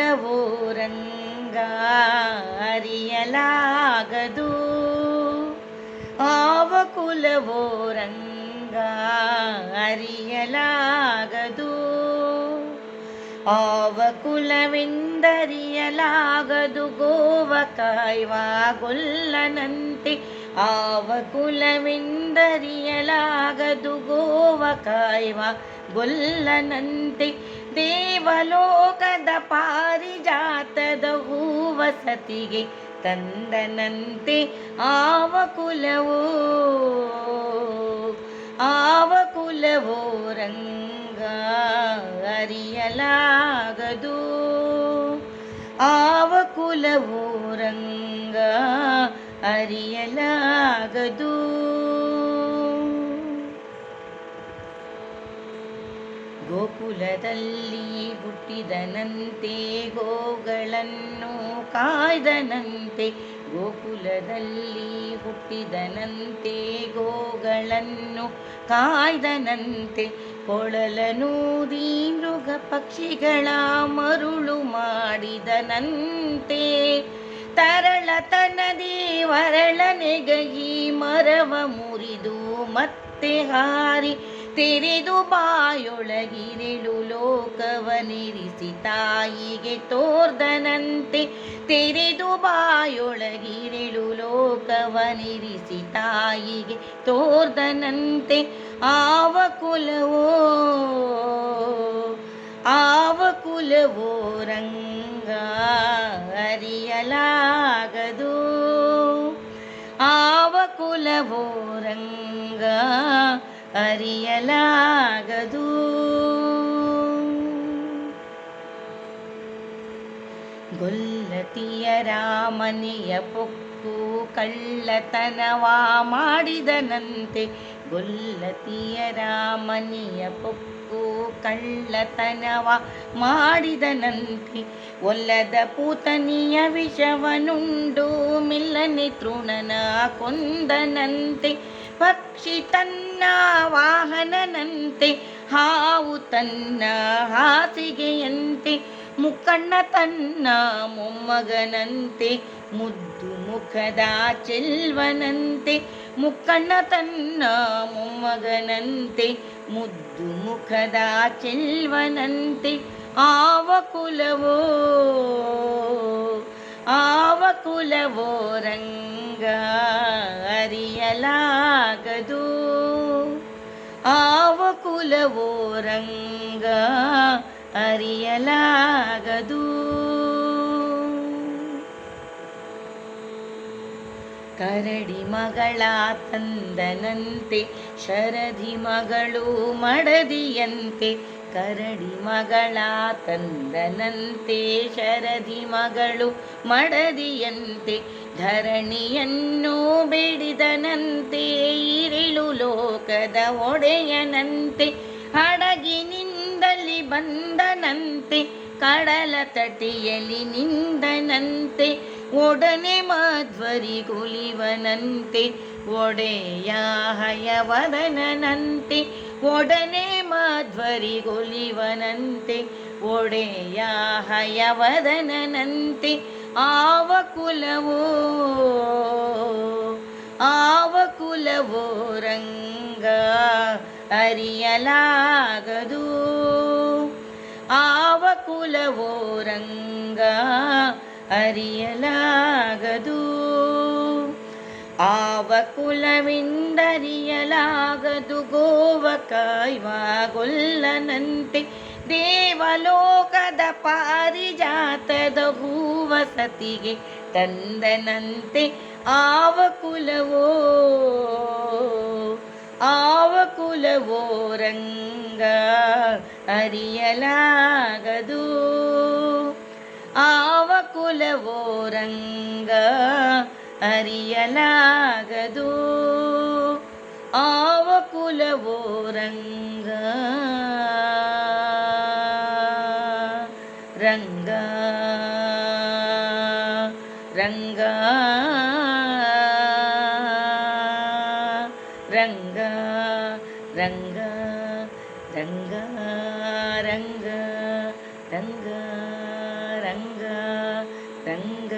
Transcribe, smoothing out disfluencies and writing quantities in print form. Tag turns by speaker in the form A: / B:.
A: ಕುಲವೋ ರಂಗ ಅರಿಯಲಾಗದು, ಆವ ಕುಲವೋ ರಂಗ ಅರಿಯಲಾಗದು, ಆವ ಕುಲವೆಂದರಿಯಲಾಗದು. ಗೋವ ಕಾಯುವ ಗೊಲ್ಲನಂತೆ ಆವ ಕುಲವೆಂದರಿಯಲಾಗದು, ಗೋವ ಕಾಯುವ ಗೊಲ್ಲನಂತೆ. ದೇವಲೋಕದ ಪಾರಿಜಾತದ ಹೂವ ಸತಿಗೆ ತಂದನಂತೆ, ಆವ ಕುಲವೋ ರಂಗ ಅರಿಯಲಾಗದು, ಆವ ಕುಲವೋ ರಂಗ ಅರಿಯಲಾಗದು. ಗೋಕುಲದಲ್ಲಿ ಹುಟ್ಟಿದನಂತೆ ಗೋಗಳನ್ನು ಕಾಯ್ದನಂತೆ, ಗೋಕುಲದಲ್ಲಿ ಹುಟ್ಟಿದನಂತೆ ಗೋಗಳನ್ನು ಕಾಯ್ದನಂತೆ. ಕೊಳಲನೂದಿ ಮೃಗ ಪಕ್ಷಿಗಳ ಮರುಳು ಮಾಡಿದನಂತೆ, ತರಳತನದಿ ವರಳನೆಗಯಿ ಮರವ ಮುರಿದು ಮತ್ತೆ ಹಾರಿ ತೆರೆದು ಬಾಯೊಳಗಿರಳು ಲೋಕವನಿರಿಸಿ ತಾಯಿಗೆ ತೋರ್ದನಂತೆ, ತೆರೆದು ಬಾಯೊಳಗಿರಳು ಲೋಕವನಿರಿಸಿ ತಾಯಿಗೆ ತೋರ್ದನಂತೆ. ಆವ ಕುಲವೋ ರಂಗ ಅರಿಯಲಾಗದು, ಆವ ಕುಲವೋ ರಂಗ ಅರಿಯಲಾಗದು. ಗೊಲ್ಲತಿಯರ ಮನೆಯ ಪೊಕ್ಕು ಕಳ್ಳತನವ ಮಾಡಿದನಂತೆ, ಗೊಲ್ಲತಿಯರ ಮನೆಯ ಪೊಕ್ಕು ಕಳ್ಳತನವ ಮಾಡಿದನಂತೆ. ಒಲ್ಲದ ಪೂತನಿಯ ವಿಷವನುಂಡು ಮಿಲ್ಲನೆ ತೃಣನ ಕೊಂದನಂತೆ, ಪಕ್ಷಿ ತನ್ನ ವಾಹನನಂತೆ ಹಾವು ತನ್ನ ಹಾಸಿಗೆಯಂತೆ, ಮುಕ್ಕಣ್ಣ ತನ್ನ ಮೊಮ್ಮಗನಂತೆ ಮುದ್ದು ಮುಖದ ಚೆಲ್ವನಂತೆ, ಮುಕ್ಕಣ್ಣ ತನ್ನ ಮೊಮ್ಮಗನಂತೆ ಮುದ್ದು ಮುಖದ ಚೆಲ್ವನಂತೆ. ಆವ ಕುಲವೋ ರಂಗ ಅರಿಯಲಾಗದು, ಆವ ಕುಲವೋ ರಂಗ ಅರಿಯಲಾಗದು. ಕರಡಿ ಮಗಳ ತಂದನಂತೆ ಶರಧಿ ಮಗಳು ಮಡದಿಯಂತೆ, ಕರಡಿ ಮಗಳ ತಂದನಂತೆ ಶರಧಿ ಮಗಳು ಮಡದಿಯಂತೆ. ಧರಣಿಯನ್ನು ಬೇಡಿದನಂತೆ ಇರಿಳು ಲೋಕದ ಒಡೆಯನಂತೆ, ಹಡಗಿನಿಂದಲಿ ಬಂದನಂತೆ ಕಡಲ ತಟಿಯಲ್ಲಿ ನಿಂದನಂತೆ. ಒಡನೆ ಮಧ್ವರಿಗೊಲಿವನಂತೆ ಒಡೆಯ ಹಯವದನಂತೆ, ಒಡನೆ ಮಧ್ವರಿಗೊಲಿವನಂತೆ ಒಡೆಯ ಹಯವದನಂತೆ. ಆವ ಕುಲವೋ ರಂಗ ಅರಿಯಲಾಗದು, ಆವ ಕುಲವೋ ರಂಗ ಅರಿಯಲಾಗದು, ಆವ ಕುಲವೆಂದರಿಯಲಾಗದು. ಗೋವ ಕಾಯುವ ಗೊಲ್ಲನಂತೆ ದೇವಲೋಕದ ಪಾರಿಜಾತದ ಹೂವ ಸತಿಗೆ ತಂದನಂತೆ. ಆವ ಕುಲವೋ ರಂಗ ಅರಿಯಲಾಗದು, ಆವ ಕುಲವೋ ರಂಗ ಅರಿಯಲಾಗದು, ಆವ ಕುಲವೋ ರಂಗ ರಂಗ ರಂಗ ರಂಗ ರಂಗ ರಂಗ ರಂಗ ರಂಗ ರಂಗ ರಂಗ